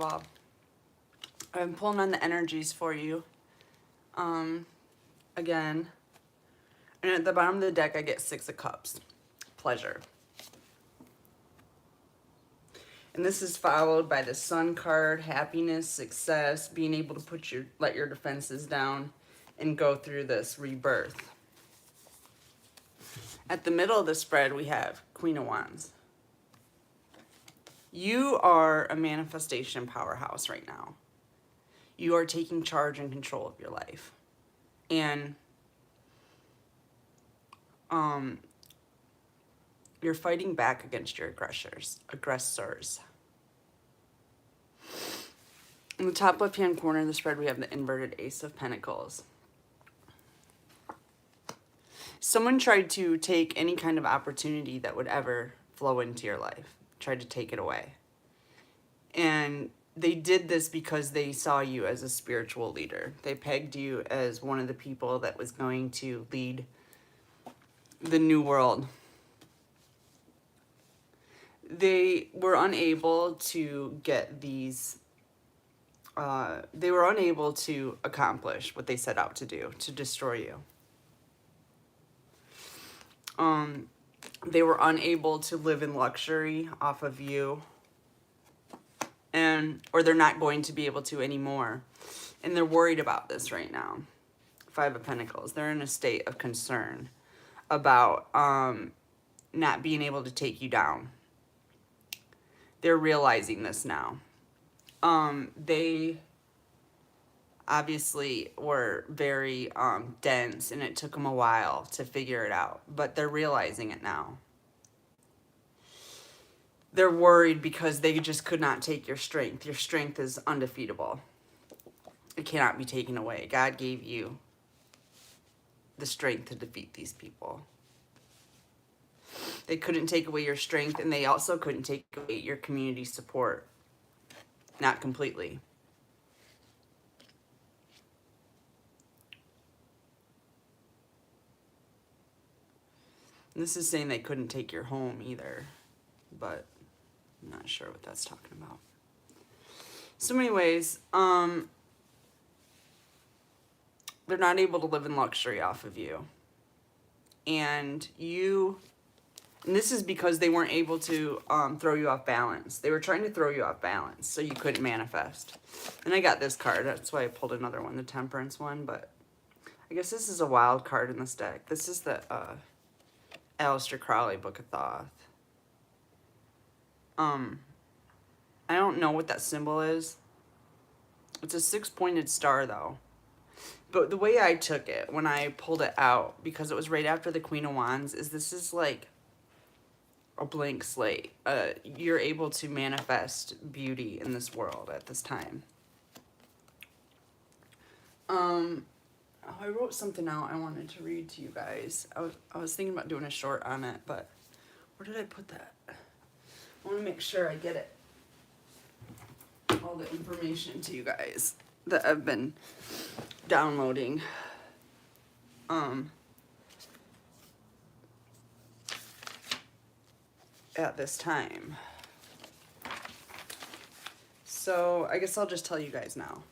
of all, I'm pulling on the energies for you. Again. And at the bottom of the deck, I get 6 of Cups. Pleasure. And this is followed by the Sun card, happiness, success, being able to let your defenses down and go through this rebirth. At the middle of the spread, we have Queen of Wands. You are a manifestation powerhouse right now. You are taking charge and control of your life. And you're fighting back against your aggressors. In the top left-hand corner of the spread, we have the inverted Ace of Pentacles. Someone tried to take any kind of opportunity that would ever flow into your life, tried to take it away. And they did this because they saw you as a spiritual leader. They pegged you as one of the people that was going to lead the new world. They were unable to get these, they were unable to accomplish what they set out to do, to destroy you. They were unable to live in luxury off of you, or they're not going to be able to anymore. And they're worried about this right now. 5 of Pentacles. They're in a state of concern about not being able to take you down. They're realizing this now. They obviously were very dense, and it took them a while to figure it out, but they're realizing it now. They're worried because they just could not take your strength. Your strength is undefeatable. It cannot be taken away. God gave you the strength to defeat these people. They couldn't take away your strength, and they also couldn't take away your community support. Not completely. And this is saying they couldn't take your home either, but I'm not sure what that's talking about. So anyways, they're not able to live in luxury off of you. And this is because they weren't able to throw you off balance. They were trying to throw you off balance so you couldn't manifest. And I got this card. That's why I pulled another one, the Temperance one. But I guess this is a wild card in this deck. This is the Aleister Crowley Book of Thoth. I don't know what that symbol is. It's a 6-pointed star, though. But the way I took it when I pulled it out, because it was right after the Queen of Wands, is this is like a blank slate. You're able to manifest beauty in this world at this time. I wrote something out I wanted to read to you guys. I was thinking about doing a short on it, but where did I put that? I want to make sure I get it. All the information to you guys that I've been downloading. At this time. So I guess I'll just tell you guys now.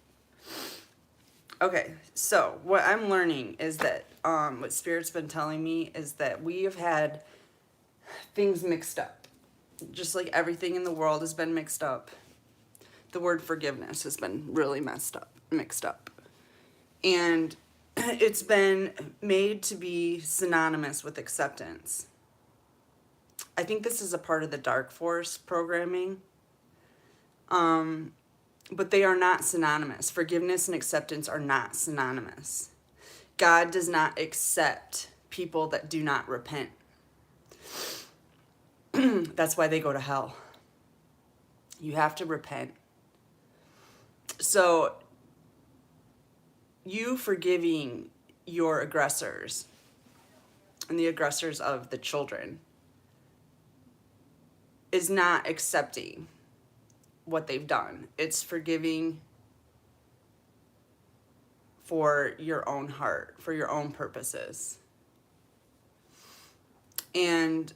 Okay, so what I'm learning is that what Spirit's been telling me is that we have had things mixed up. Just like everything in the world has been mixed up. The word forgiveness has been really mixed up. And it's been made to be synonymous with acceptance. I think this is a part of the Dark Force programming. But they are not synonymous. Forgiveness and acceptance are not synonymous. God does not accept people that do not repent. That's why they go to hell. You have to repent. So, you forgiving your aggressors and the aggressors of the children is not accepting what they've done. It's forgiving for your own heart, for your own purposes. And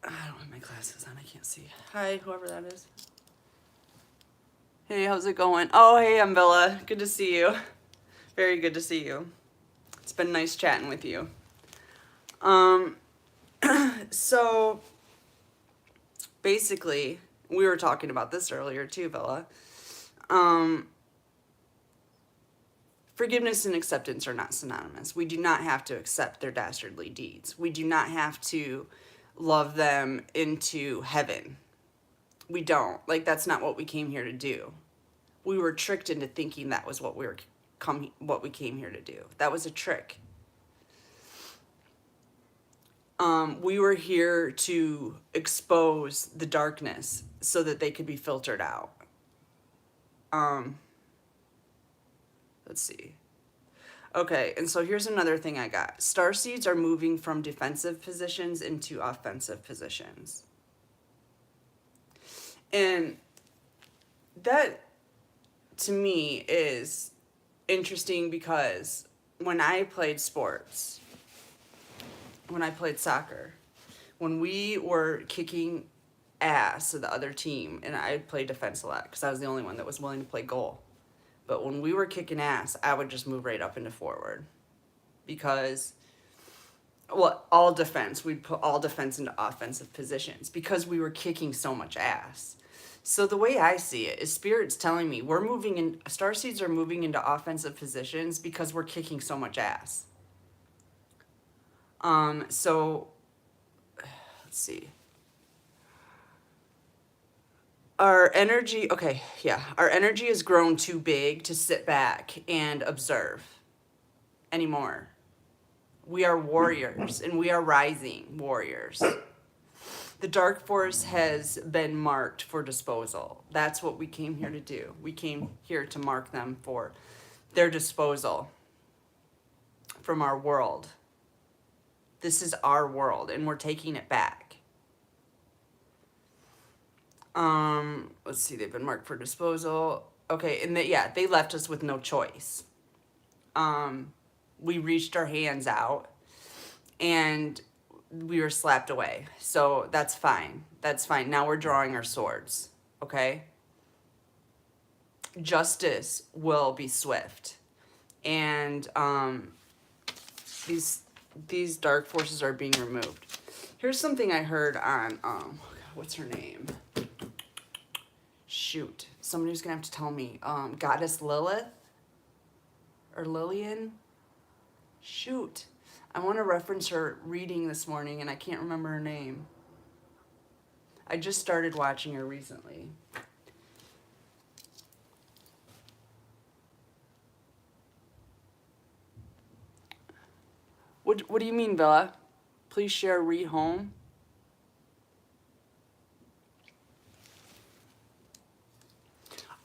I don't have my glasses on, I can't see. Hi, whoever that is. Hey, how's it going? Oh, hey, I'm Bella. Good to see you. Very good to see you. It's been nice chatting with you. Um, so basically, we were talking about this earlier too, Bella. Um, Forgiveness and acceptance are not synonymous. We do not have to accept their dastardly deeds. We do not have to love them into heaven. We don't. Like, that's not what we came here to do. We were tricked into thinking that was what what we came here to do. That was a trick. We were here to expose the darkness so that they could be filtered out. Um, let's see. Okay, and so here's another thing I got. Starseeds are moving from defensive positions into offensive positions. And that, to me, is interesting because when I played sports, when I played soccer, when we were kicking ass of the other team, and I played defense a lot because I was the only one that was willing to play goal. But when we were kicking ass, I would just move right up into forward because, well, all defense, we'd put all defense into offensive positions because we were kicking so much ass. So the way I see it is Spirit's telling me Starseeds are moving into offensive positions because we're kicking so much ass. So let's see. Our energy has grown too big to sit back and observe anymore. We are warriors and we are rising warriors. The dark force has been marked for disposal. That's what we came here to do. We came here to mark them for their disposal from our world. This is our world and we're taking it back. Let's see, they've been marked for disposal. Okay, and they left us with no choice. We reached our hands out and we were slapped away. So that's fine. That's fine. Now we're drawing our swords. Okay? Justice will be swift. And these dark forces are being removed. Here's something I heard on what's her name? Shoot. Somebody's gonna have to tell me. Goddess Lilith? Or Lillian? Shoot. I want to reference her reading this morning and I can't remember her name. I just started watching her recently. What do you mean, Bella? Please share read home.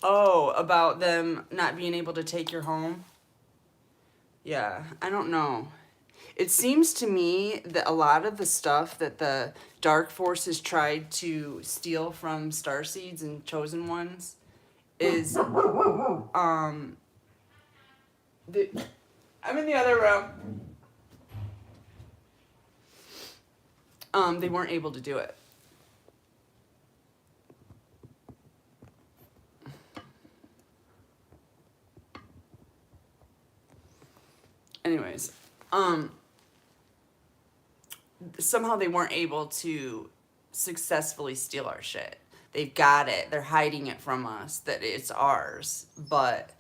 Oh, about them not being able to take your home? Yeah, I don't know. It seems to me that a lot of the stuff that the Dark Forces tried to steal from Starseeds and Chosen Ones is, I'm in the other room. They weren't able to do it. Anyways, somehow they weren't able to successfully steal our shit. They've got it. They're hiding it from us that it's ours, but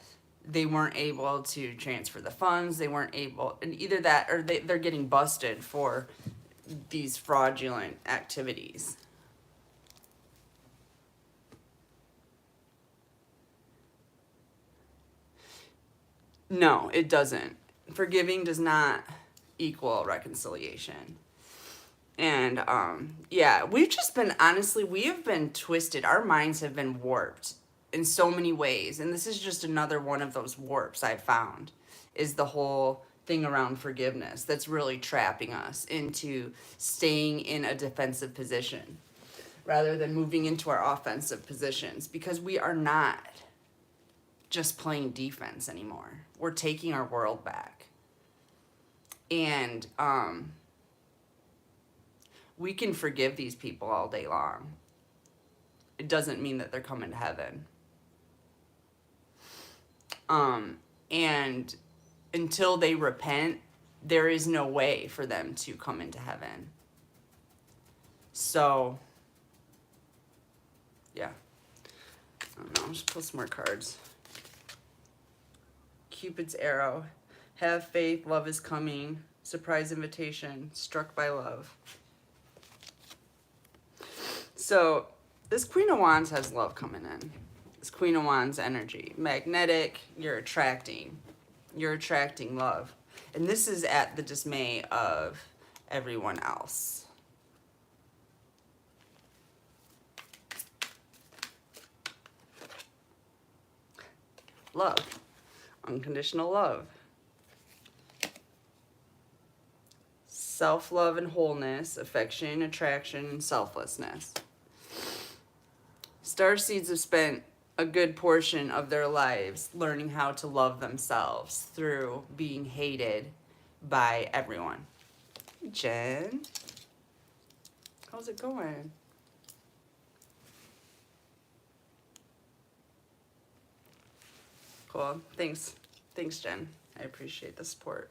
they weren't able to transfer the funds. They weren't able, and either that or they're getting busted for these fraudulent activities. No, it doesn't. Forgiving does not equal reconciliation. And we've just been, honestly, we have been twisted. Our minds have been warped in so many ways. And this is just another one of those warps I've found, is the whole thing around forgiveness that's really trapping us into staying in a defensive position rather than moving into our offensive positions, because we are not just playing defense anymore. We're taking our world back. And we can forgive these people all day long. It doesn't mean that they're coming to heaven. And until they repent, there is no way for them to come into heaven. So, yeah. I don't know. I'll just pull some more cards. Cupid's arrow. Have faith. Love is coming. Surprise invitation. Struck by love. So, this Queen of Wands has love coming in. This Queen of Wands energy. Magnetic. You're attracting. You're attracting love. And this is at the dismay of everyone else. Love. Unconditional love. Self-love and wholeness, affection, attraction, and selflessness. Starseeds have spent a good portion of their lives learning how to love themselves through being hated by everyone. Jen, how's it going? Cool. Thanks. Thanks, Jen. I appreciate the support.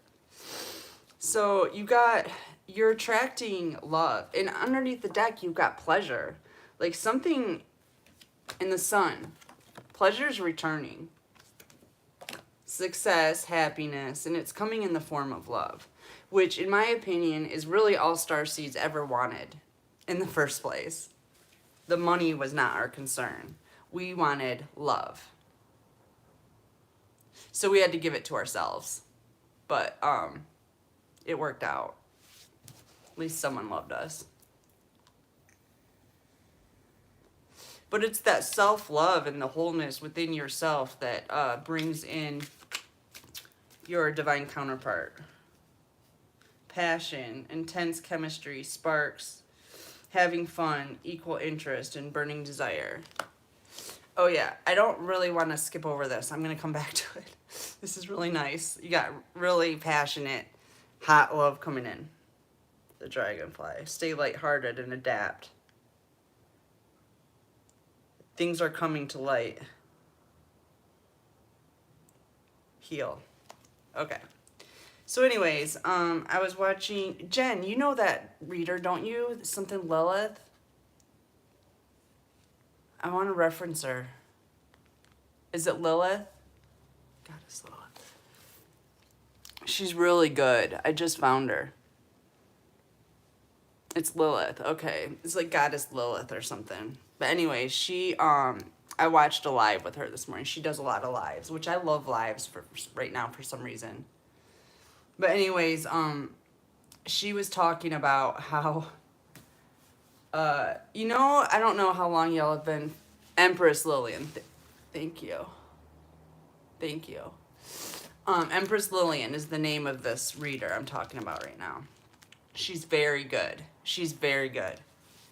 So you're attracting love. And underneath the deck, you've got pleasure. Like something in the sun. Pleasure's returning. Success, happiness, and it's coming in the form of love. Which, in my opinion, is really all starseeds ever wanted in the first place. The money was not our concern. We wanted love. So we had to give it to ourselves. But it worked out. At least someone loved us. But it's that self-love and the wholeness within yourself that brings in your divine counterpart. Passion, intense chemistry, sparks, having fun, equal interest, and burning desire. Oh yeah, I don't really want to skip over this. I'm going to come back to it. This is really nice. You got really passionate, hot love coming in. The dragonfly. Stay lighthearted and adapt. Things are coming to light. Heal. Okay. So anyways, I was watching... Jen, you know that reader, don't you? Something Lilith? I want to reference her. Is it Lilith? Goddess Lilith. She's really good. I just found her. It's Lilith. Okay. It's like Goddess Lilith or something. But anyway, I watched a live with her this morning. She does a lot of lives, which I love lives for right now for some reason. But anyways, she was talking about how, I don't know how long y'all have been, Empress Lillian. Thank you. Thank you. Empress Lillian is the name of this reader I'm talking about right now. She's very good. She's very good.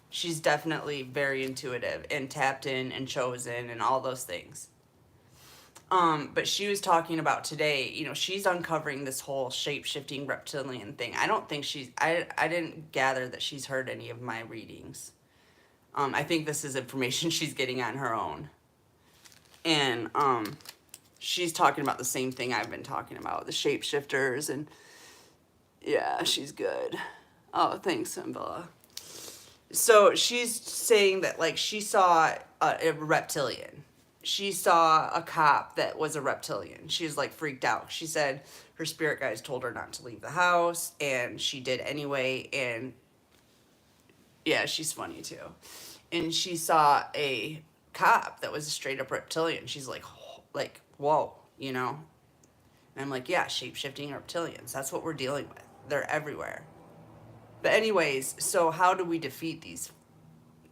She's definitely very intuitive and tapped in and chosen and all those things. But she was talking about today, she's uncovering this whole shape-shifting reptilian thing. I don't think I didn't gather that she's heard any of my readings. I think this is information she's getting on her own. And, she's talking about the same thing I've been talking about, the shapeshifters, and yeah, she's good. Oh, thanks, Simbilla. So she's saying that, like, she saw a reptilian. She saw a cop that was a reptilian. She was, like, freaked out. She said her spirit guides told her not to leave the house, and she did anyway, and yeah, she's funny, too. And she saw a cop that was a straight-up reptilian. She's like, whoa, And I'm like, yeah, shape-shifting reptilians. That's what we're dealing with. They're everywhere. But anyways, so how do we defeat these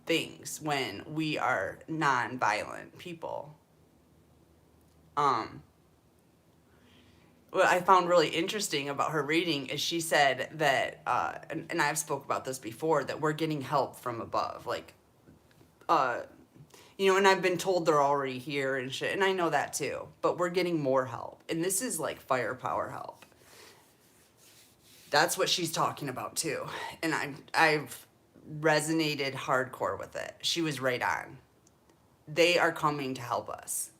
things when we are non-violent people? What I found really interesting about her reading is she said that, and I've spoke about this before, that we're getting help from above. Like, and I've been told they're already here and shit, and I know that too. But we're getting more help. And this is like firepower help. That's what she's talking about too. And I've resonated hardcore with it. She was right on. They are coming to help us.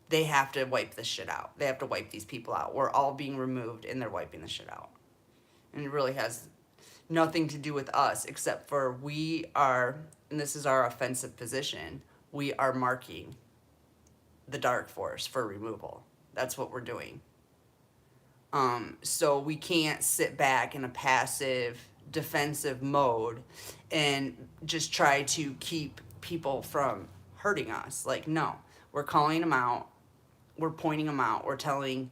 They have to wipe this shit out. They have to wipe these people out. We're all being removed and they're wiping the shit out. And it really has nothing to do with us except for we are, and this is our offensive position, we are marking the dark force for removal. That's what we're doing. So we can't sit back in a passive defensive mode and just try to keep people from hurting us. Like, no, we're calling them out. We're pointing them out. We're telling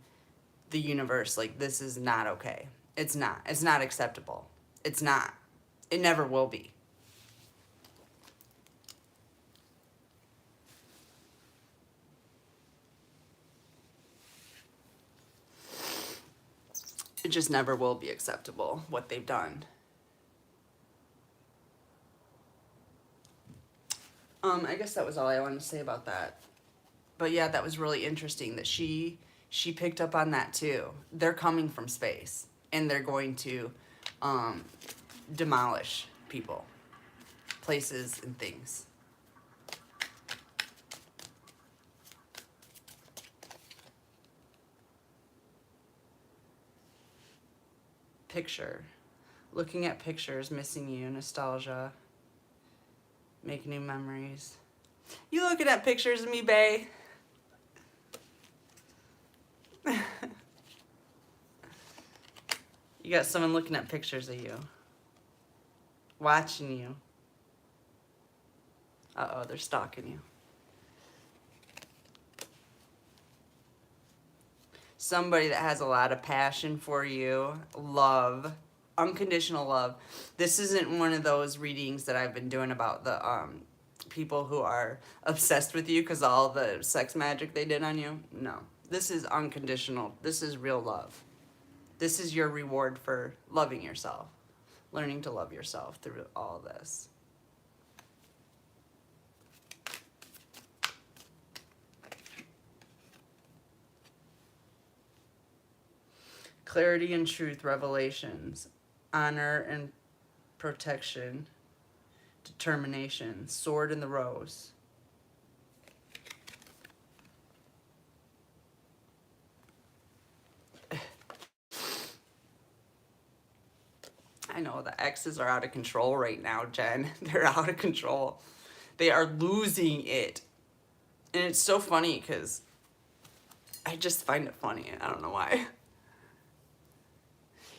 the universe, like, this is not okay. It's not. It's not acceptable. It's not. It never will be. It just never will be acceptable, what they've done. I guess that was all I wanted to say about that. But yeah, that was really interesting that she picked up on that too. They're coming from space and they're going to demolish people, places, and things. Picture. Looking at pictures, missing you, nostalgia, make new memories. You looking at pictures of me, bae? You got someone looking at pictures of you. Watching you. Uh-oh, they're stalking you. Somebody that has a lot of passion for you, love, unconditional love. This isn't one of those readings that I've been doing about the people who are obsessed with you because all the sex magic they did on you. No, this is unconditional. This is real love. This is your reward for loving yourself, learning to love yourself through all this. Clarity and truth, revelations, honor and protection, determination, sword in the rose. I know the exes are out of control right now, Jen. They're out of control. They are losing it. And it's so funny because I just find it funny. I don't know why.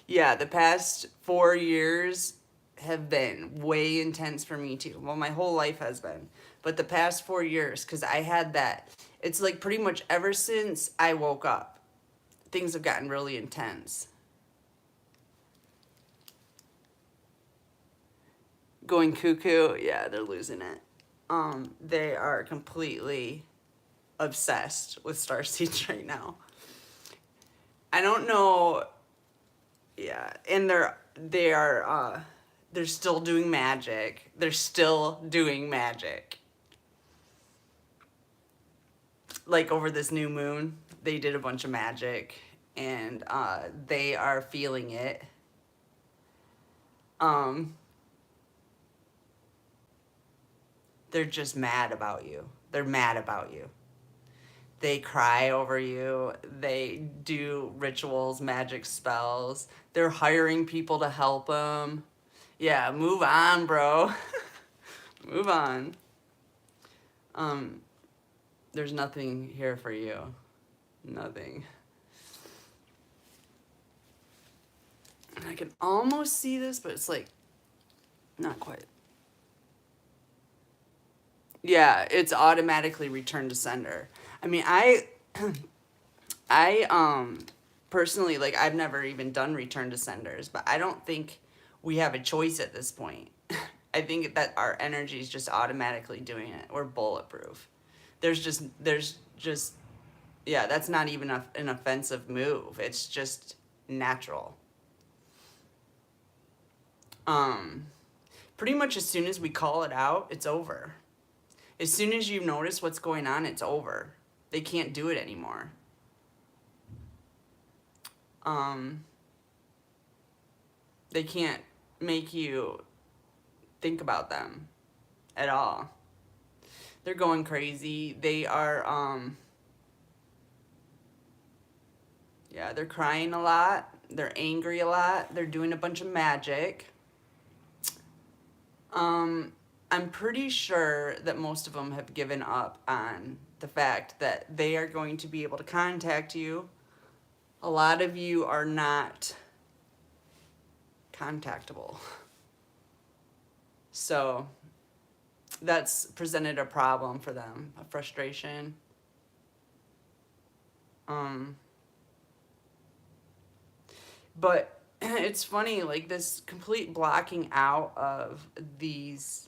Yeah, the past 4 years have been way intense for me too. Well, my whole life has been. But the past 4 years, because I had that, it's like pretty much ever since I woke up, things have gotten really intense. Going cuckoo, yeah, they're losing it. They are completely obsessed with starseeds right now. I don't know. Yeah, and they're still doing magic. They're still doing magic. Like over this new moon, they did a bunch of magic, and they are feeling it. They're just mad about you. They're mad about you. They cry over you. They do rituals, magic spells. They're hiring people to help them. Yeah, move on, bro. Move on. There's nothing here for you. Nothing. And I can almost see this, but it's like, not quite. Yeah, it's automatically returned to sender. I mean, I personally, like, I've never even done return to senders, but I don't think we have a choice at this point. I think that our energy is just automatically doing it. We're bulletproof. There's just, yeah, that's not even an offensive move. It's just natural. Pretty much as soon as we call it out, it's over. As soon as you notice what's going on, it's over. They can't do it anymore. They can't make you think about them at all. They're going crazy. They are, Yeah, they're crying a lot. They're angry a lot. They're doing a bunch of magic. I'm pretty sure that most of them have given up on the fact that they are going to be able to contact you. A lot of you are not contactable. So that's presented a problem for them, a frustration. But it's funny, like this complete blocking out of these,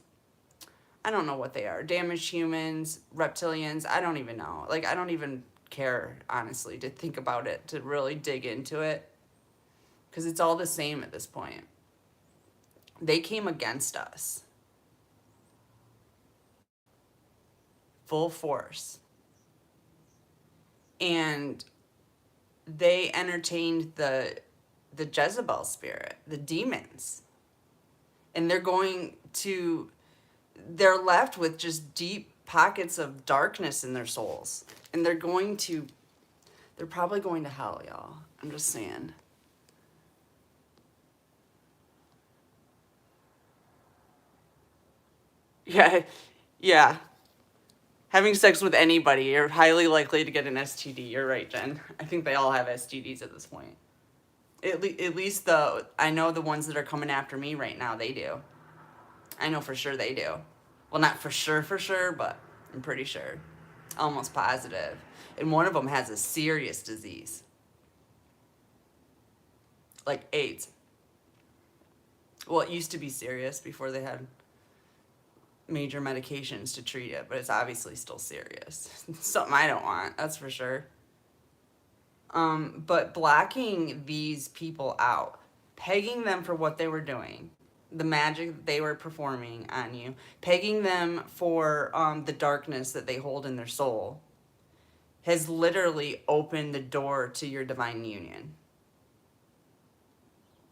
I don't know what they are, damaged humans, reptilians, I don't even know. Like, I don't even care, honestly, to think about it, to really dig into it, because it's all the same at this point. They came against us. Full force. And they entertained the Jezebel spirit, the demons. And they're left with just deep pockets of darkness in their souls. And they're probably going to hell, y'all. I'm just saying. Yeah, yeah. Having sex with anybody, you're highly likely to get an STD. You're right, Jen. I think they all have STDs at this point. At least I know the ones that are coming after me right now, they do. I know for sure they do. Well, not for sure, but I'm pretty sure. Almost positive. And one of them has a serious disease. Like AIDS. Well, it used to be serious before they had major medications to treat it, but it's obviously still serious. Something I don't want, that's for sure. But blocking these people out, pegging them for what they were doing, the magic that they were performing on you, pegging them for the darkness that they hold in their soul, has literally opened the door to your divine union.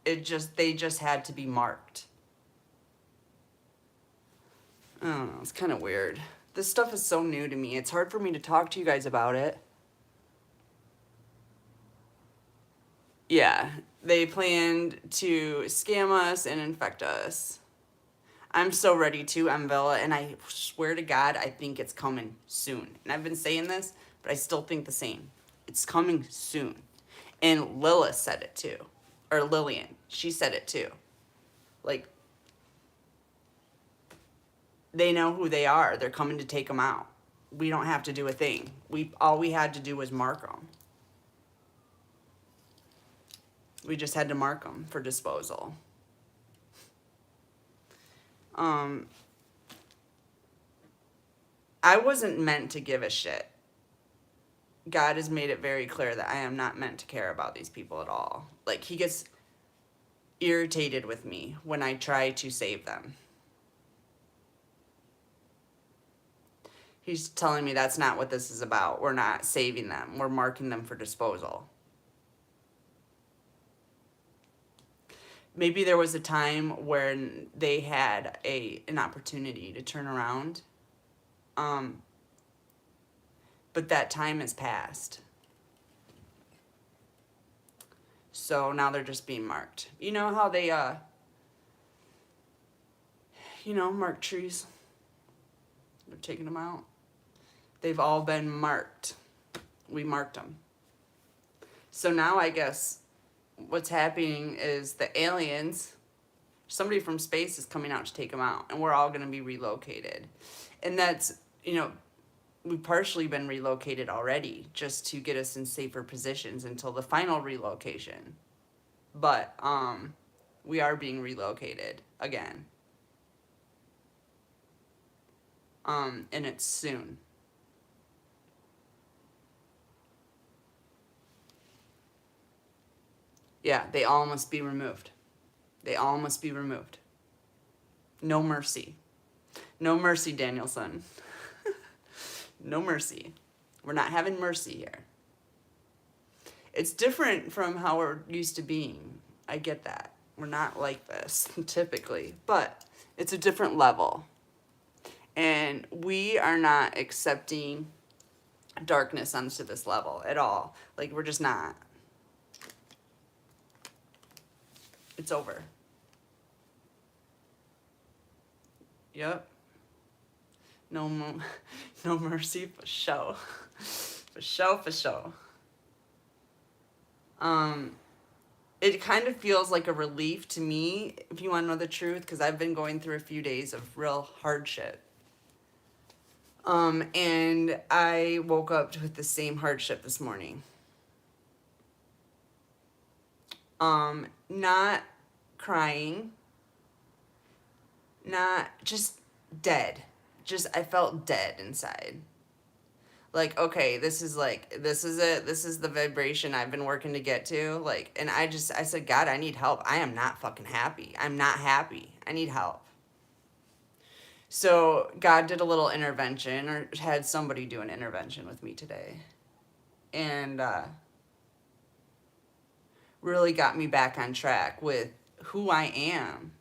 They just had to be marked. I don't know, it's kind of weird. This stuff is so new to me. It's hard for me to talk to you guys about it. Yeah, they planned to scam us and infect us. I'm so ready to, Villa, and I swear to God, I think it's coming soon. And I've been saying this, but I still think the same. It's coming soon. And Lilith said it too. Or Lillian. She said it too. Like, they know who they are. They're coming to take them out. We don't have to do a thing. All we had to do was mark them. We just had to mark them for disposal. I wasn't meant to give a shit. God has made it very clear that I am not meant to care about these people at all. Like, he gets irritated with me when I try to save them. He's telling me that's not what this is about. We're not saving them. We're marking them for disposal. Maybe there was a time when they had an opportunity to turn around. But that time has passed. So now they're just being marked. You know how they, mark trees? They're taking them out. They've all been marked. We marked them. So now I guess what's happening is the aliens, somebody from space is coming out to take them out, and we're all going to be relocated. And that's, we've partially been relocated already just to get us in safer positions until the final relocation. But we are being relocated again. And it's soon. Yeah, they all must be removed. They all must be removed. No mercy. No mercy, Danielson. No mercy. We're not having mercy here. It's different from how we're used to being. I get that. We're not like this, typically. But it's a different level. And we are not accepting darkness onto this level at all. Like, we're just not. It's over. Yep. No no mercy for show. For show, for show. It kind of feels like a relief to me, if you want to know the truth, because I've been going through a few days of real hardship. And I woke up with the same hardship this morning. Not crying, not just dead. Just, I felt dead inside. Like, okay, this is it. This is the vibration I've been working to get to. Like, and I said, God, I need help. I am not fucking happy. I'm not happy. I need help. So God did a little intervention, or had somebody do an intervention with me today. And really got me back on track with who I am.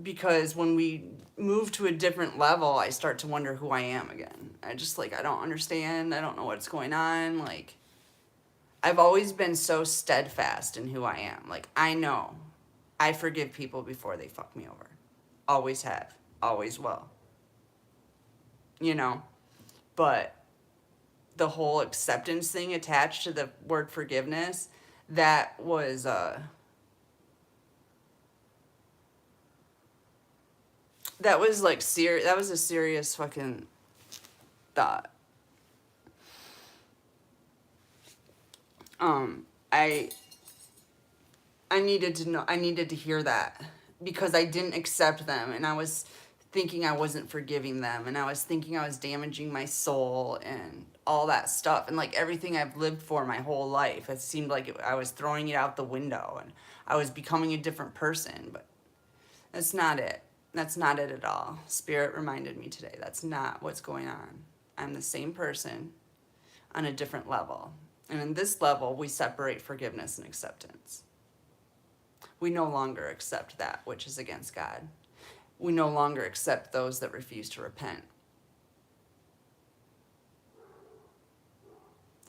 Because when we move to a different level, I start to wonder who I am again. I don't understand. I don't know what's going on. Like, I've always been so steadfast in who I am. Like, I know I forgive people before they fuck me over. Always have. Always will. You know? But the whole acceptance thing attached to the word forgiveness, that was like serious. That was a serious fucking thought. I needed to know. I needed to hear that, because I didn't accept them, and I was thinking I wasn't forgiving them, and I was thinking I was damaging my soul and all that stuff, and like everything I've lived for my whole life, it seemed like I was throwing it out the window, and I was becoming a different person. But that's not it. That's not it at all. Spirit reminded me today, that's not what's going on. I'm the same person on a different level. And in this level, we separate forgiveness and acceptance. We no longer accept that which is against God. We no longer accept those that refuse to repent.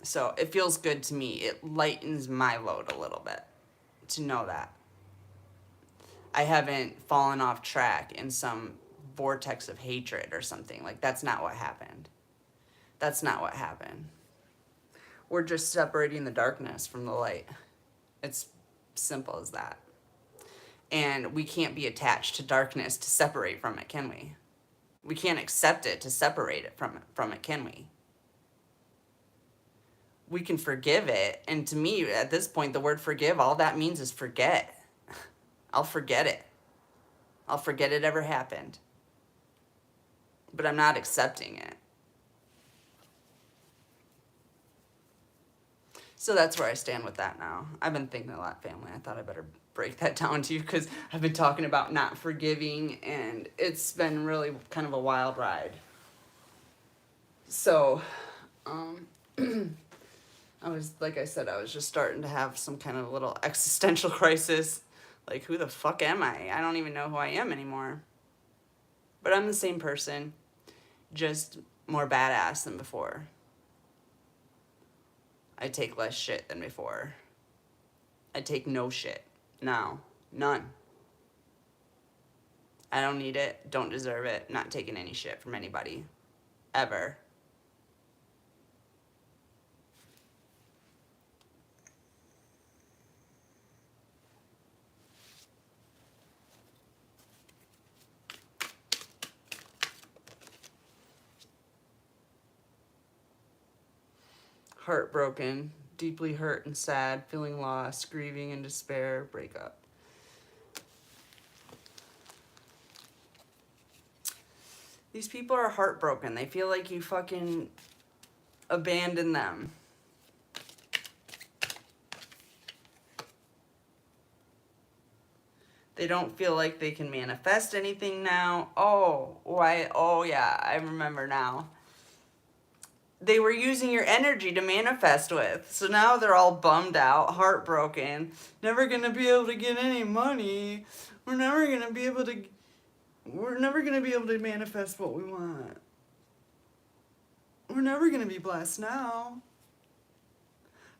So it feels good to me. It lightens my load a little bit to know that I haven't fallen off track in some vortex of hatred or something. Like, that's not what happened. That's not what happened. We're just separating the darkness from the light. It's simple as that. And we can't be attached to darkness to separate from it, can we? We can't accept it to separate it from it, can we? We can forgive it. And to me, at this point, the word forgive, all that means is forget. I'll forget it. I'll forget it ever happened. But I'm not accepting it. So that's where I stand with that now. I've been thinking a lot, family. I thought I better break that down to you, because I've been talking about not forgiving, and it's been really kind of a wild ride. So, I was, like I said, I was just starting to have some kind of little existential crisis. Like, who the fuck am I? I don't even know who I am anymore. But I'm the same person, just more badass than before. I take less shit than before. I take no shit now. None. I don't need it, don't deserve it, not taking any shit from anybody. Ever. Heartbroken, deeply hurt and sad, feeling lost, grieving and despair, breakup. These people are heartbroken. They feel like you fucking abandoned them. They don't feel like they can manifest anything now. Oh, why? Oh, yeah, I remember now. They were using your energy to manifest with. So now they're all bummed out, heartbroken, never going to be able to get any money. We're never going to be able to manifest what we want. We're never going to be blessed now.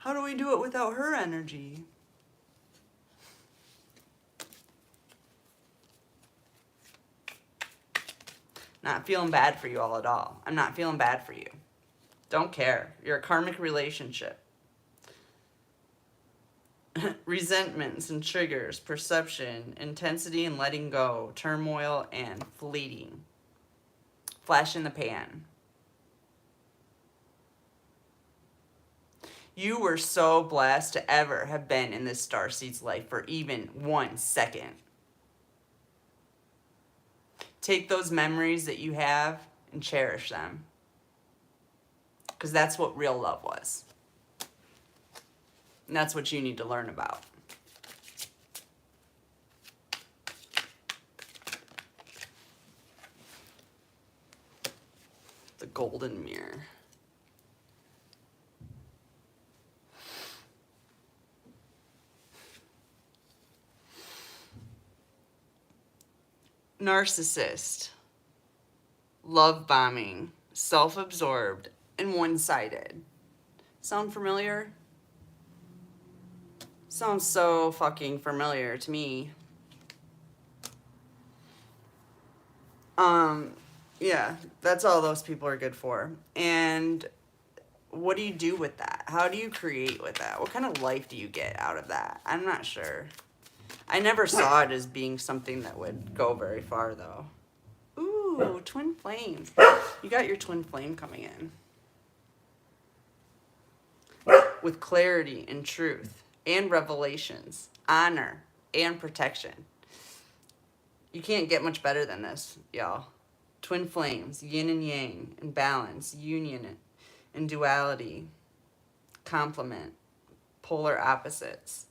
How do we do it without her energy? Not feeling bad for you all at all. I'm not feeling bad for you. Don't care. You're a karmic relationship. Resentments and triggers, perception, intensity and letting go, turmoil and fleeting. Flash in the pan. You were so blessed to ever have been in this starseed's life for even 1 second. Take those memories that you have and cherish them. Because that's what real love was. And that's what you need to learn about. The golden mirror. Narcissist, love bombing, self-absorbed, and one-sided. Sound familiar? Sounds so fucking familiar to me. Yeah, that's all those people are good for. And what do you do with that? How do you create with that? What kind of life do you get out of that? I'm not sure. I never saw it as being something that would go very far, though. Ooh, twin flames. You got your twin flame coming in. With clarity and truth and revelations, honor and protection. You can't get much better than this, y'all. Twin flames, yin and yang, and balance, union and duality, complement, polar opposites.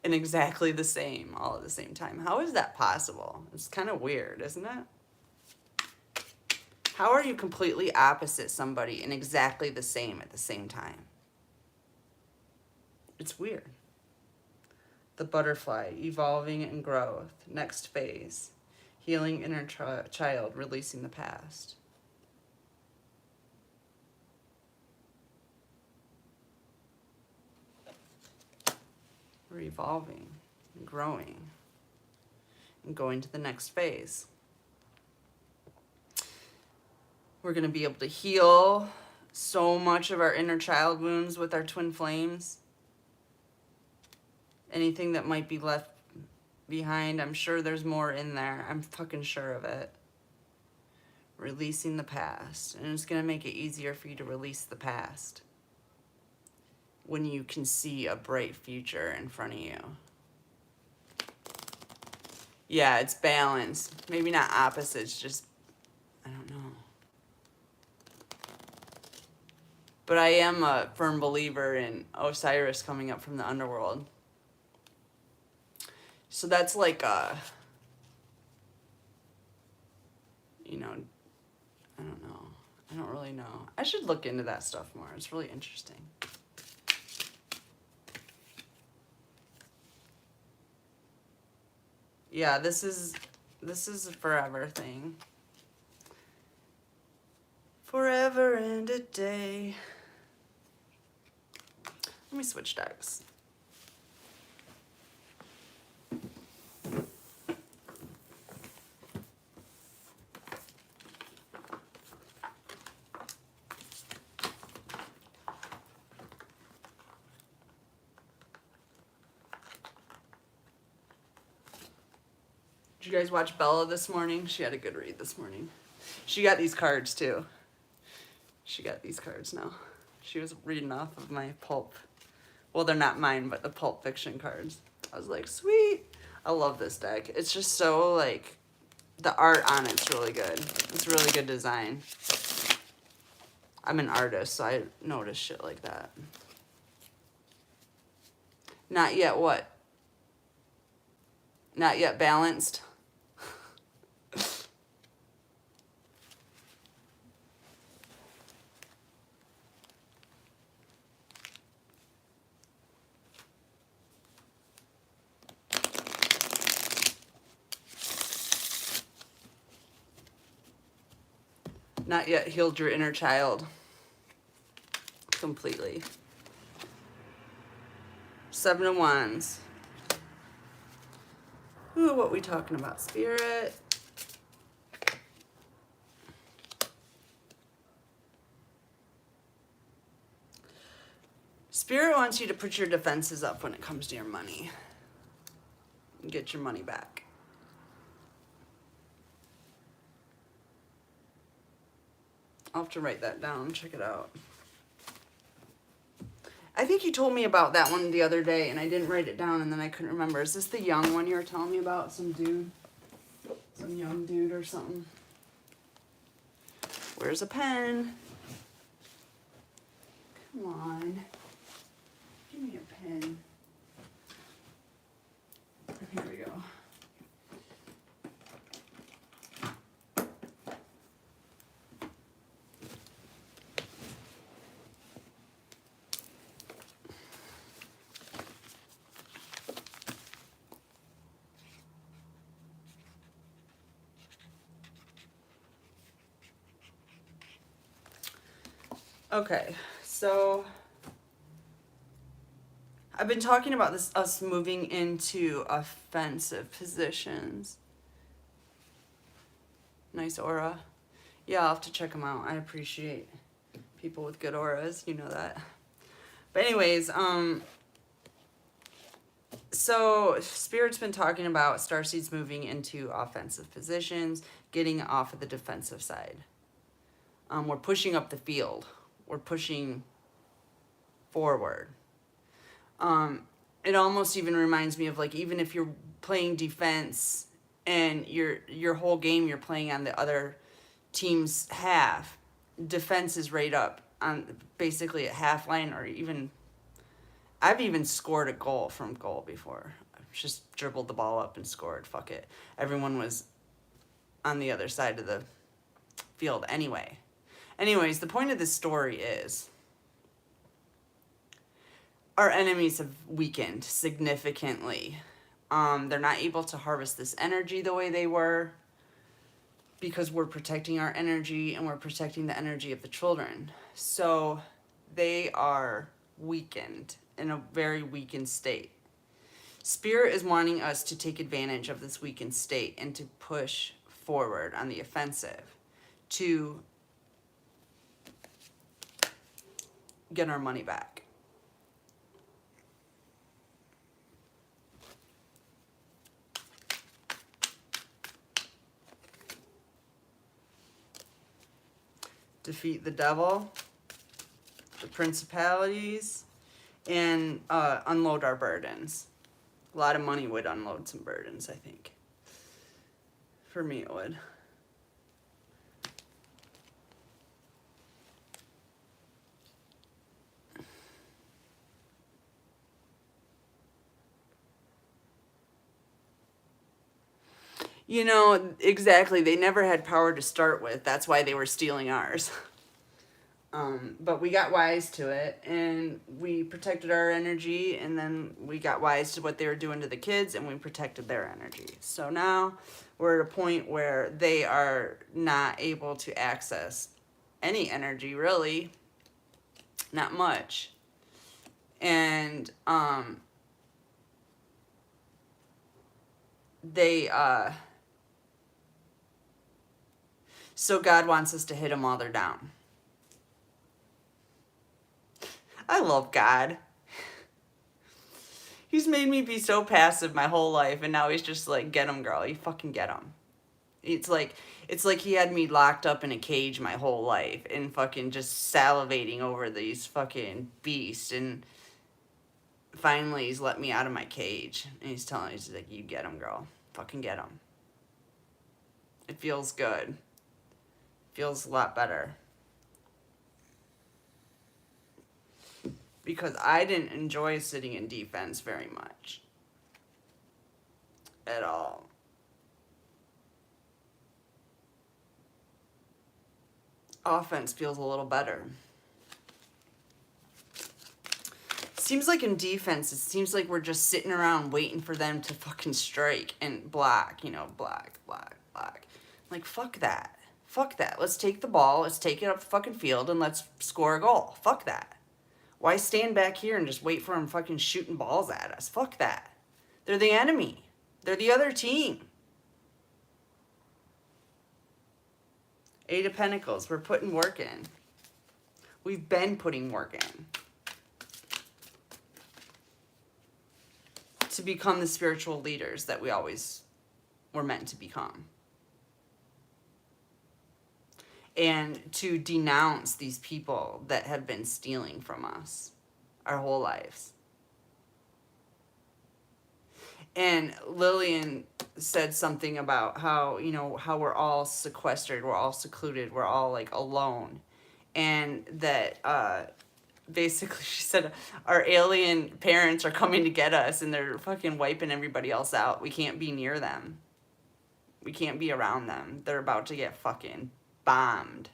And exactly the same all at the same time. How is that possible? It's kind of weird, isn't it? How are you completely opposite somebody and exactly the same at the same time? It's weird. The butterfly, evolving and growth, next phase, healing inner child, releasing the past. We're evolving and growing and going to the next phase. We're going to be able to heal so much of our inner child wounds with our twin flames. Anything that might be left behind, I'm sure there's more in there. I'm fucking sure of it. Releasing the past. And it's going to make it easier for you to release the past when you can see a bright future in front of you. Yeah, it's balance. Maybe not opposites, just, I don't know. But I am a firm believer in Osiris coming up from the underworld. So that's like you know, I don't know. I don't really know. I should look into that stuff more. It's really interesting. Yeah, this is a forever thing. Forever and a day. Let me switch decks. Did you guys watch Bella this morning? She had a good read this morning. She got these cards too. She got these cards now. She was reading off of my pulp. Well, they're not mine, but the Pulp Fiction cards. I was like, sweet. I love this deck. It's just so, like, the art on it's really good. It's really good design. I'm an artist, so I notice shit like that. Not yet what? Not yet balanced? Not yet healed your inner child. completely. 7 of Wands. Ooh, what we talking about? Spirit. Spirit wants you to put your defenses up when it comes to your money. And get your money back. I'll have to write that down. Check it out. I think you told me about that one the other day, and I didn't write it down, and then I couldn't remember. Is this the young one you were telling me about? Some dude? Some young dude or something? Where's a pen? Come on. Give me a pen. Here we go. Okay, so I've been talking about this, us moving into offensive positions. Nice aura. Yeah, I'll have to check them out. I appreciate people with good auras, you know that. But anyways, so Spirit's been talking about starseeds moving into offensive positions, getting off of the defensive side. We're pushing up the field. We're pushing forward. It almost even reminds me of, like, even if you're playing defense and your whole game you're playing on the other team's half, defense is right up on basically at half line, or even I've even scored a goal from goal before. I've just dribbled the ball up and scored. Fuck it. Everyone was on the other side of the field anyway. Anyways, the point of this story is our enemies have weakened significantly. They're not able to harvest this energy the way they were because we're protecting our energy and we're protecting the energy of the children. So they are weakened, in a very weakened state. Spirit is wanting us to take advantage of this weakened state and to push forward on the offensive to get our money back. Defeat the devil, the principalities, and unload our burdens. A lot of money would unload some burdens, I think. For me, it would. You know, exactly. They never had power to start with. That's why they were stealing ours. But we got wise to it, and we protected our energy, and then we got wise to what they were doing to the kids, and we protected their energy. So now we're at a point where they are not able to access any energy, really. Not much. And so God wants us to hit them while they're down. I love God. He's made me be so passive my whole life, and now he's just like, get him, girl. You fucking get him. It's like he had me locked up in a cage my whole life and fucking just salivating over these fucking beasts, and finally he's let me out of my cage, and he's like, you get him, girl. Fucking get him. It feels good. Feels a lot better. Because I didn't enjoy sitting in defense very much. At all. Offense feels a little better. Seems like in defense, it seems like we're just sitting around waiting for them to fucking strike and block, you know, block. Like, fuck that. Fuck that. Let's take the ball, let's take it up the fucking field, and let's score a goal. Fuck that. Why stand back here and just wait for them fucking shooting balls at us? Fuck that. They're the enemy. They're the other team. Eight of Pentacles. We're putting work in. We've been putting work in to become the spiritual leaders that we always were meant to become. And to denounce these people that have been stealing from us our whole lives. And Lillian said something about how, you know, how we're all sequestered, we're all secluded, we're all like alone. And that basically she said our alien parents are coming to get us and they're fucking wiping everybody else out. We can't be near them. We can't be around them. They're about to get fucking bombed.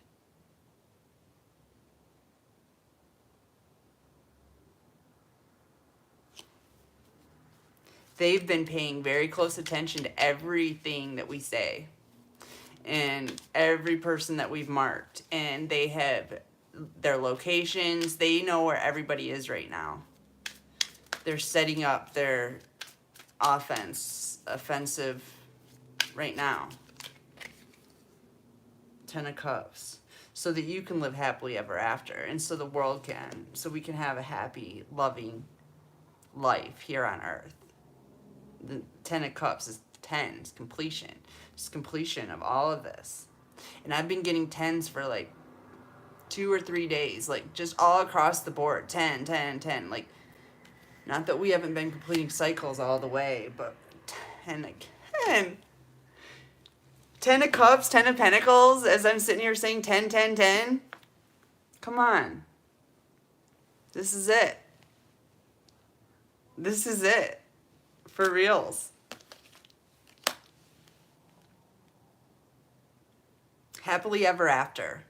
They've been paying very close attention to everything that we say and every person that we've marked, and they have their locations. They know where everybody is right now. They're setting up their offensive right now. 10 of Cups. So that you can live happily ever after, and so the world can, so we can have a happy, loving life here on earth. The 10 of Cups is 10, it's completion. It's completion of all of this. And I've been getting 10s for like 2 or 3 days, like just all across the board. 10, 10, 10. Like, not that we haven't been completing cycles all the way, but 10 again. 10 of Cups, 10 of Pentacles, as I'm sitting here saying 10, 10, 10. Come on. This is it. This is it. For reals. Happily ever after.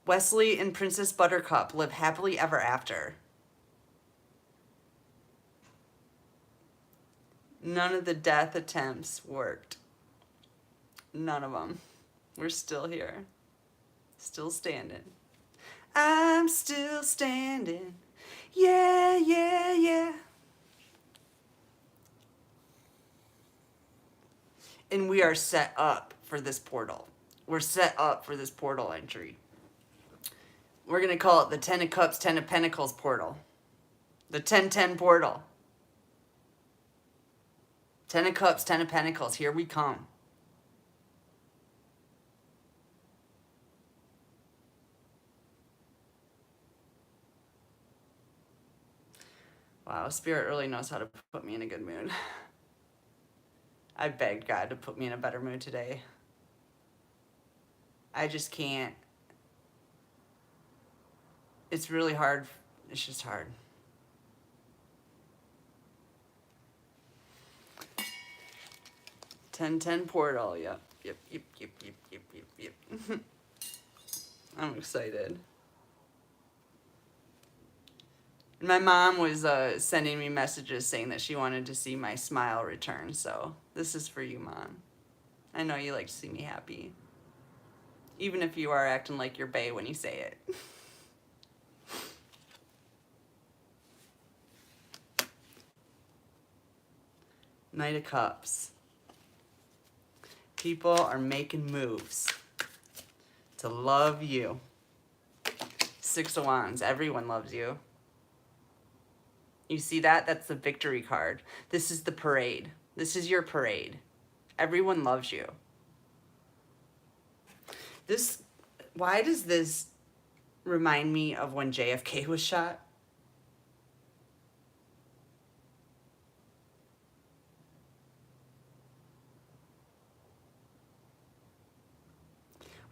Wesley and Princess Buttercup live happily ever after. None of the death attempts worked. None of them. We're still here. Still standing. I'm still standing. Yeah, yeah, yeah. And we are set up for this portal. We're set up for this portal entry. We're going to call it the 10 of Cups, 10 of Pentacles portal. The 10-10 portal. 10 of Cups, 10 of Pentacles. Here we come. Wow, Spirit really knows how to put me in a good mood. I begged God to put me in a better mood today. I just can't. It's really hard. It's just hard. Ten portal. Yep. I'm excited. My mom was sending me messages saying that she wanted to see my smile return. So this is for you, Mom. I know you like to see me happy. Even if you are acting like you're bae when you say it. Knight of Cups. People are making moves to love you. 6 of Wands. Everyone loves you. You see that? That's the victory card. This is the parade. This is your parade. Everyone loves you. Why does this remind me of when JFK was shot?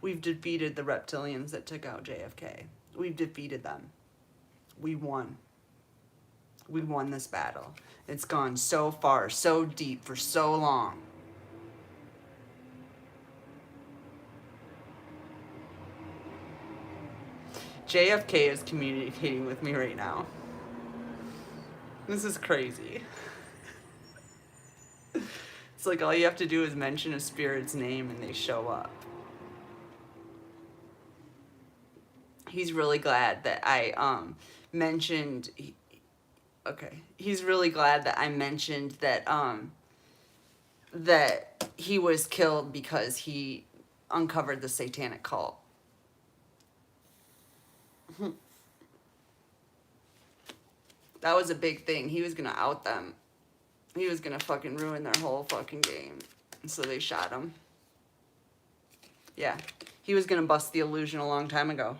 We've defeated the reptilians that took out JFK. We've defeated them. We won. We won this battle. It's gone so far, so deep, for so long. JFK is communicating with me right now. This is crazy. It's like all you have to do is mention a spirit's name and they show up. he's really glad that I mentioned. Okay, he's really glad that I mentioned that he was killed because he uncovered the satanic cult. That was a big thing. He was gonna out them. He was gonna fucking ruin their whole fucking game. And so they shot him. Yeah. He was gonna bust the illusion a long time ago.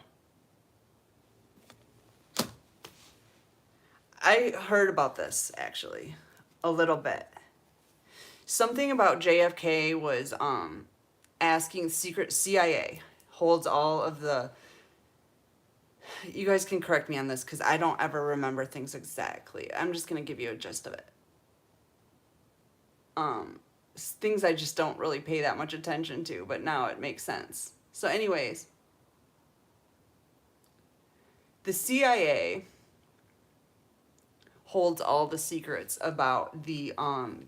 I heard about this, actually. A little bit. Something about JFK was asking secret CIA holds all of the, you guys can correct me on this because I don't ever remember things exactly. I'm just going to give you a gist of it. Things I just don't really pay that much attention to, but now it makes sense. So anyways, the CIA holds all the secrets about the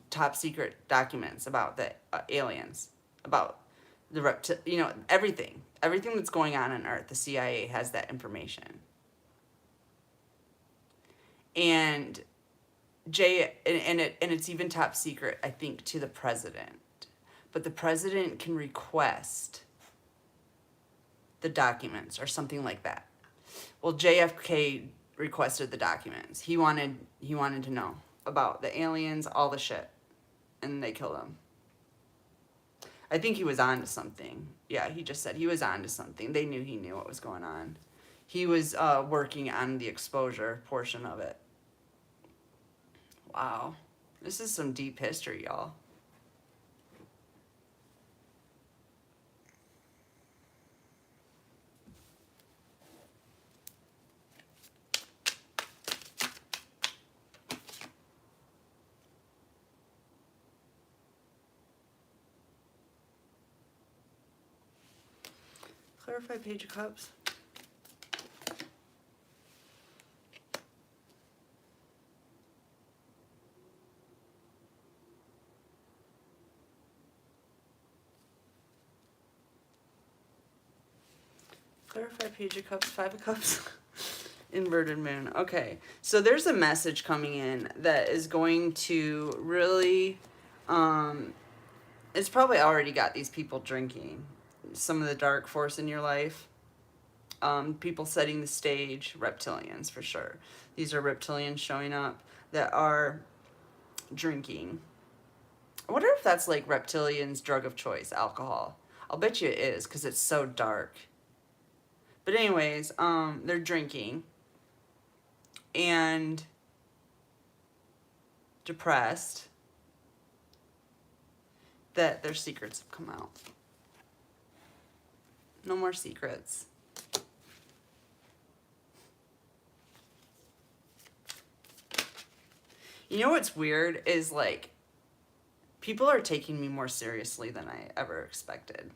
top secret documents about the aliens, about the everything that's going on Earth. The CIA has that information, and it's even top secret, I think, to the president. But the president can request the documents or something like that. Well, JFK requested the documents. He wanted to know about the aliens, all the shit, and they killed him. I think he was on to something. Yeah, he just said he was on to something. They knew he knew what was going on. He was working on the exposure portion of it. Wow. This is some deep history, y'all. Clarify Page of Cups. Clarify Page of Cups, Five of Cups. Inverted moon. Okay. So there's a message coming in that is going to really, it's probably already got these people drinking. Some of the dark force in your life. People setting the stage, reptilians for sure. These are reptilians showing up that are drinking. I wonder if that's like reptilians' drug of choice, alcohol. I'll bet you it is because it's so dark. But anyways, they're drinking and depressed that their secrets have come out. No more secrets. You know what's weird is like people are taking me more seriously than I ever expected.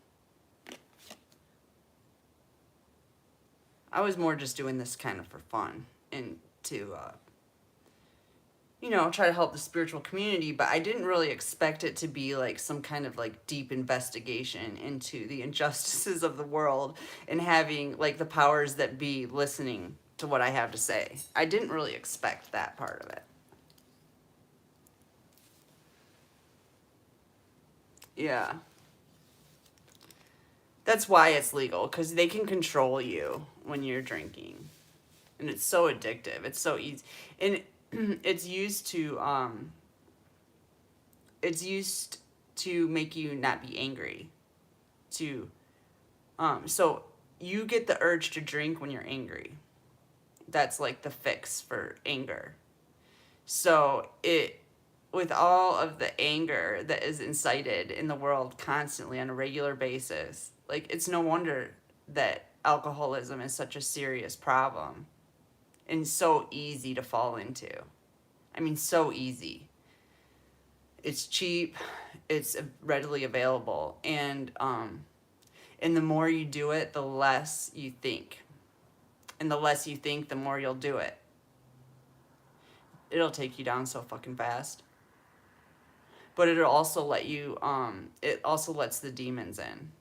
I was more just doing this kind of for fun and to, try to help the spiritual community, but I didn't really expect it to be like some kind of like deep investigation into the injustices of the world and having like the powers that be listening to what I have to say. I didn't really expect that part of it. Yeah. That's why it's legal, because they can control you when you're drinking. And it's so addictive. It's so easy. And it's used to make you not be angry. So you get the urge to drink when you're angry. That's like the fix for anger. So with all of the anger that is incited in the world constantly on a regular basis, like it's no wonder that alcoholism is such a serious problem and so easy to fall into. I mean, so easy. It's cheap, it's readily available, and the more you do it, the less you think. And the less you think, the more you'll do it. It'll take you down so fucking fast. But it'll also let you, it also lets the demons in.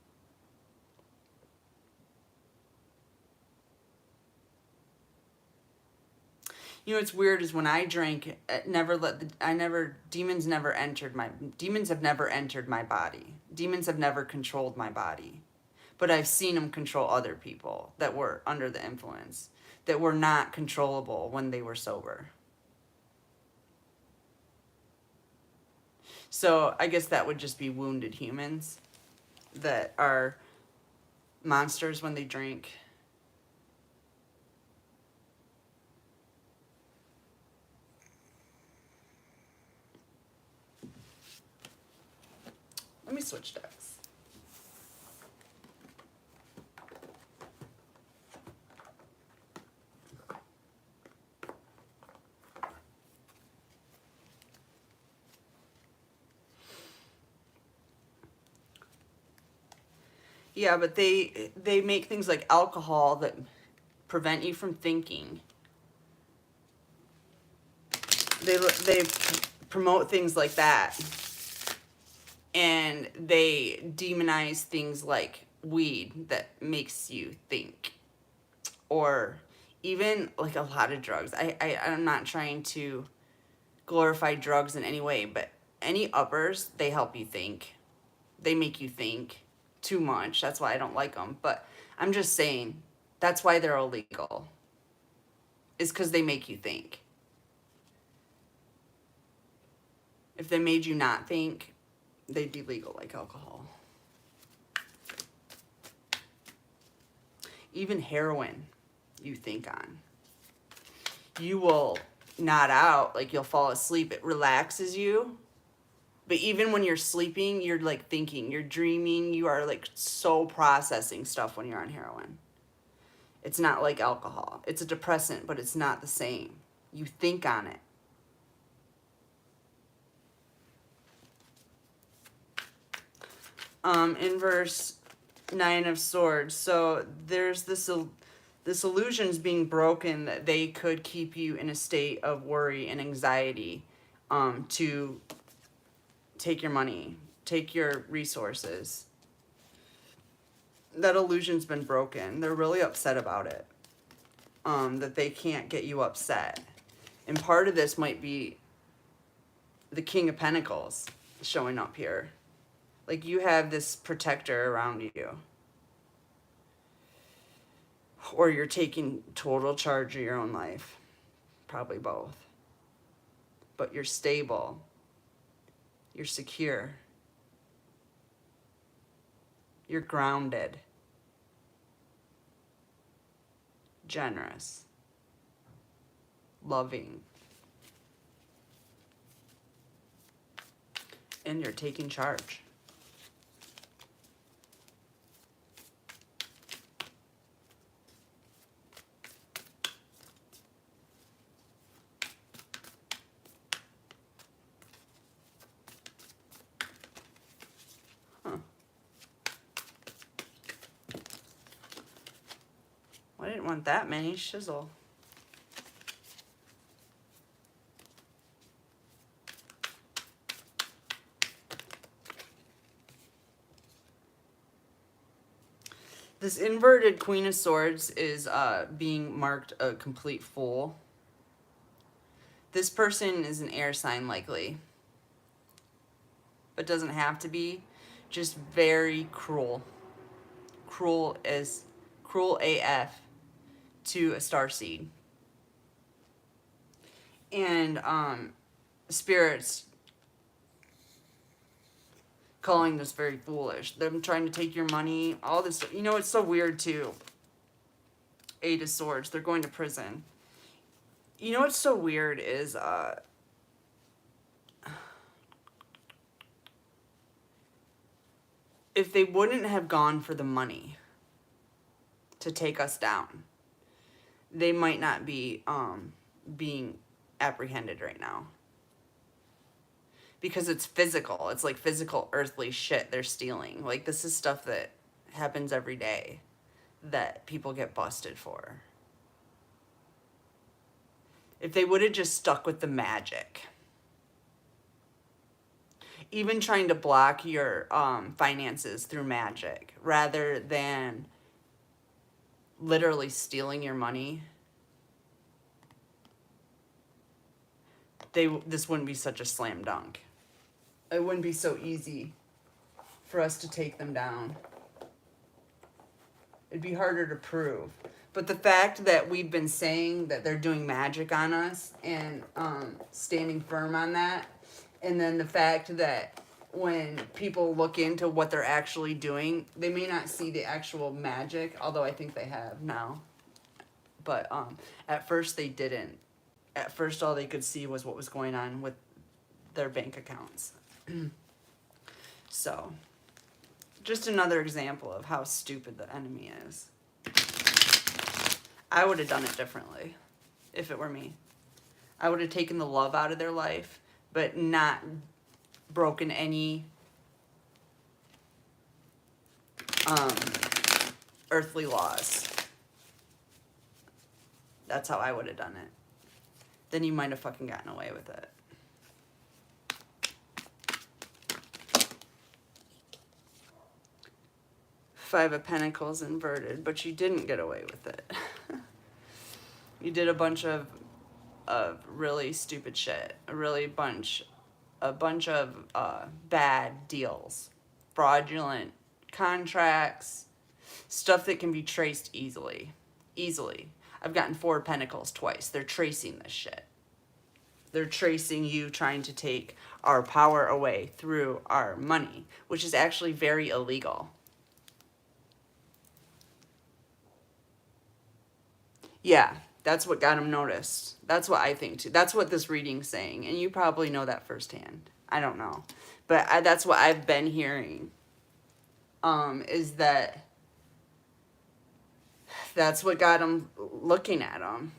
You know what's weird is when I drank, demons have never entered my body. Demons have never controlled my body. But I've seen them control other people that were under the influence, that were not controllable when they were sober. So I guess that would just be wounded humans that are monsters when they drink. Let me switch decks. Yeah, but they make things like alcohol that prevent you from thinking. They promote things like that. And they demonize things like weed that makes you think. Or even like a lot of drugs. I'm not trying to glorify drugs in any way, but any uppers, they help you think. They make you think too much. That's why I don't like them. But I'm just saying, that's why they're illegal. Is because they make you think. If they made you not think, they'd be legal like alcohol. Even heroin, you think on. You will nod out, like you'll fall asleep. It relaxes you. But even when you're sleeping, you're like thinking, you're dreaming, you are like so processing stuff when you're on heroin. It's not like alcohol. It's a depressant, but it's not the same. You think on it. In verse 9 of Swords, so there's this illusion's being broken that they could keep you in a state of worry and anxiety, to take your money, take your resources. That illusion's been broken. They're really upset about it, that they can't get you upset. And part of this might be the King of Pentacles showing up here. Like you have this protector around you. Or you're taking total charge of your own life. Probably both. But you're stable. You're secure. You're grounded. Generous. Loving. And you're taking charge. I didn't want that many. Shizzle. This inverted Queen of Swords is being marked a complete fool. This person is an air sign likely. But doesn't have to be. Just very cruel. Cruel AF to a starseed. And spirits calling this very foolish. Them trying to take your money, all this. You know, it's so weird too. 8 of Swords. They're going to prison. You know what's so weird is if they wouldn't have gone for the money to take us down, they might not be being apprehended right now. Because it's physical. It's like physical earthly shit they're stealing. Like this is stuff that happens every day that people get busted for. If they would have just stuck with the magic. Even trying to block your finances through magic rather than literally stealing your money. this wouldn't be such a slam dunk. It wouldn't be so easy for us to take them down. It'd be harder to prove. But the fact that we've been saying that they're doing magic on us and standing firm on that, and then the fact that when people look into what they're actually doing, they may not see the actual magic, although I think they have now. But at first they didn't. At first all they could see was what was going on with their bank accounts. So, just another example of how stupid the enemy is. I would have done it differently if it were me. I would have taken the love out of their life, but not broken any earthly laws. That's how I would have done it. Then you might have fucking gotten away with it. Five of Pentacles inverted, but you didn't get away with it. You did a bunch of really stupid shit. A bunch of bad deals, fraudulent contracts, stuff that can be traced easily. I've gotten Four of Pentacles twice. They're tracing this shit. They're tracing you trying to take our power away through our money, which is actually very illegal. Yeah, that's what got him noticed. That's what I think too. That's what this reading's saying. And you probably know that firsthand. I don't know. But that's what I've been hearing. Is that that's what got him looking at him.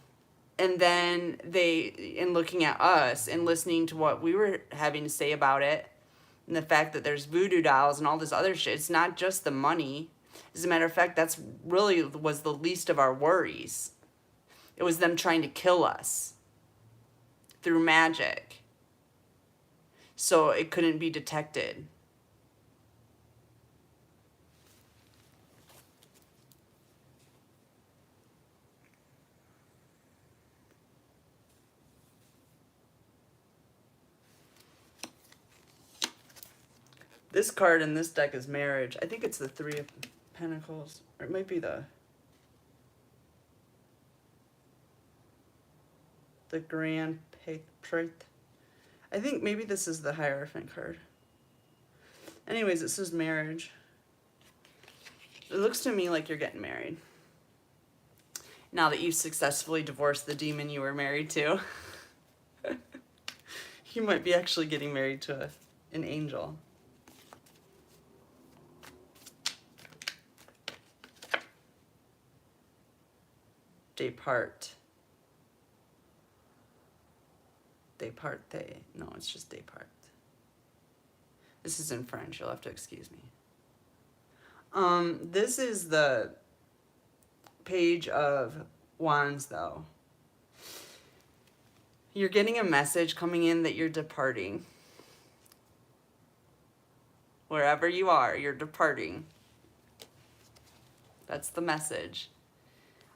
And then in looking at us and listening to what we were having to say about it, and the fact that there's voodoo dolls and all this other shit. It's not just the money. As a matter of fact, that's really was the least of our worries. It was them trying to kill us through magic, so it couldn't be detected. This card in this deck is marriage. I think it's the Three of Pentacles, or it might be the Grand Patron. I think maybe this is the Hierophant card. Anyways, it says marriage. It looks to me like you're getting married. Now that you've successfully divorced the demon you were married to. You might be actually getting married to an angel. Depart. Departe. No, it's just depart. This is in French. You'll have to excuse me. This is the Page of Wands, though. You're getting a message coming in that you're departing. Wherever you are, you're departing. That's the message.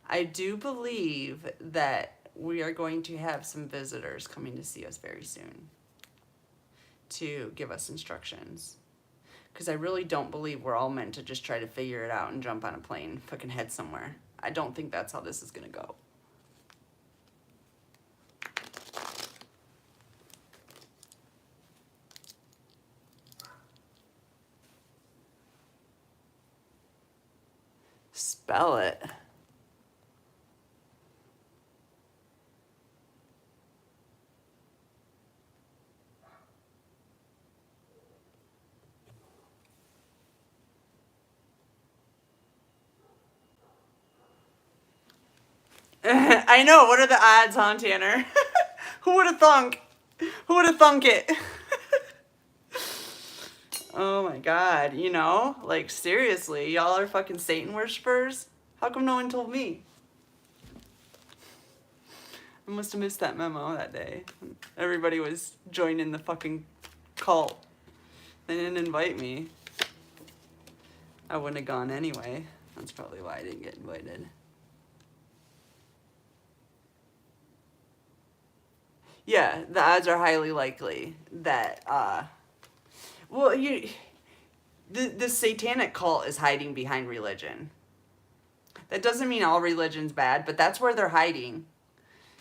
I do believe that we are going to have some visitors coming to see us very soon to give us instructions. Because I really don't believe we're all meant to just try to figure it out and jump on a plane and fucking head somewhere. I don't think that's how this is going to go. Spell it. I know. What are the odds, huh, Tanner? Who would have thunk? Who would have thunk it? Oh my God. You know, like seriously, y'all are fucking Satan worshipers. How come no one told me? I must have missed that memo that day. Everybody was joining the fucking cult. They didn't invite me. I wouldn't have gone anyway. That's probably why I didn't get invited. Yeah, the odds are highly likely that, well, the satanic cult is hiding behind religion. That doesn't mean all religion's bad, but that's where they're hiding.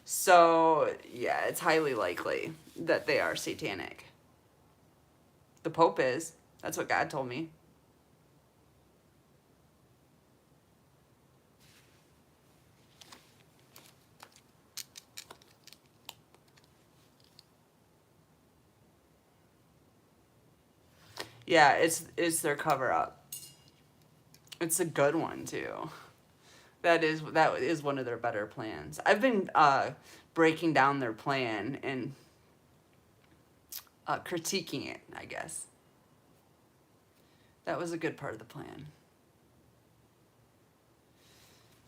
So, yeah, it's highly likely that they are satanic. The Pope is. That's what God told me. Yeah, it's their cover up. It's a good one too. That is one of their better plans. I've been breaking down their plan and critiquing it, I guess. That was a good part of the plan.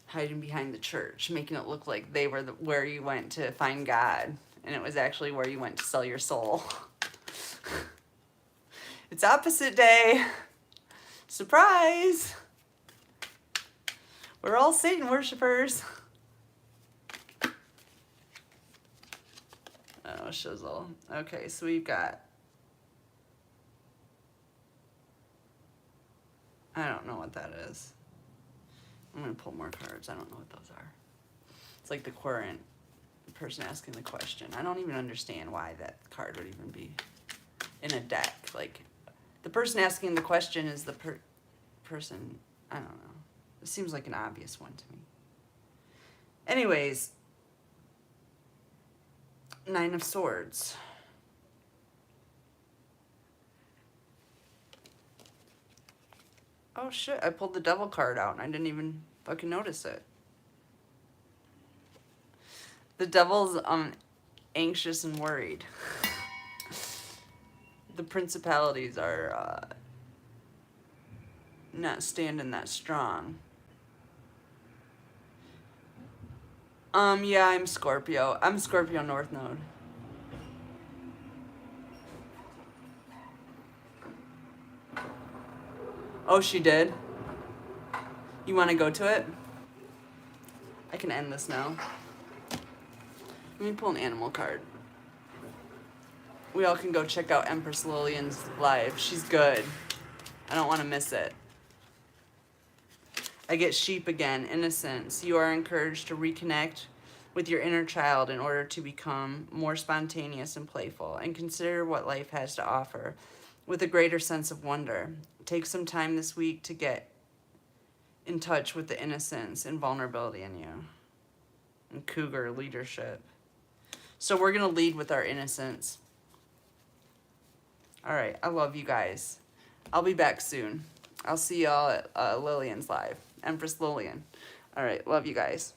Hiding behind the church, making it look like they were where you went to find God, and it was actually where you went to sell your soul. It's opposite day. Surprise! We're all Satan worshipers. Oh, shizzle. Okay, so we've got... I don't know what that is. I'm going to pull more cards. I don't know what those are. It's like the querent person asking the question. I don't even understand why that card would even be in a deck. Like, the person asking the question is the person... I don't know. It seems like an obvious one to me. Anyways, Nine of Swords. Oh shit, I pulled the Devil card out and I didn't even fucking notice it. The Devil's anxious and worried. The principalities are not standing that strong. Yeah, I'm Scorpio. I'm Scorpio North Node. Oh, she did? You want to go to it? I can end this now. Let me pull an animal card. We all can go check out Empress Lillian's live. She's good. I don't want to miss it. I get sheep again, innocence. You are encouraged to reconnect with your inner child in order to become more spontaneous and playful and consider what life has to offer with a greater sense of wonder. Take some time this week to get in touch with the innocence and vulnerability in you. And cougar leadership. So we're going to lead with our innocence. All right, I love you guys. I'll be back soon. I'll see y'all at Lillian's live. Empress Lillian. All right, love you guys.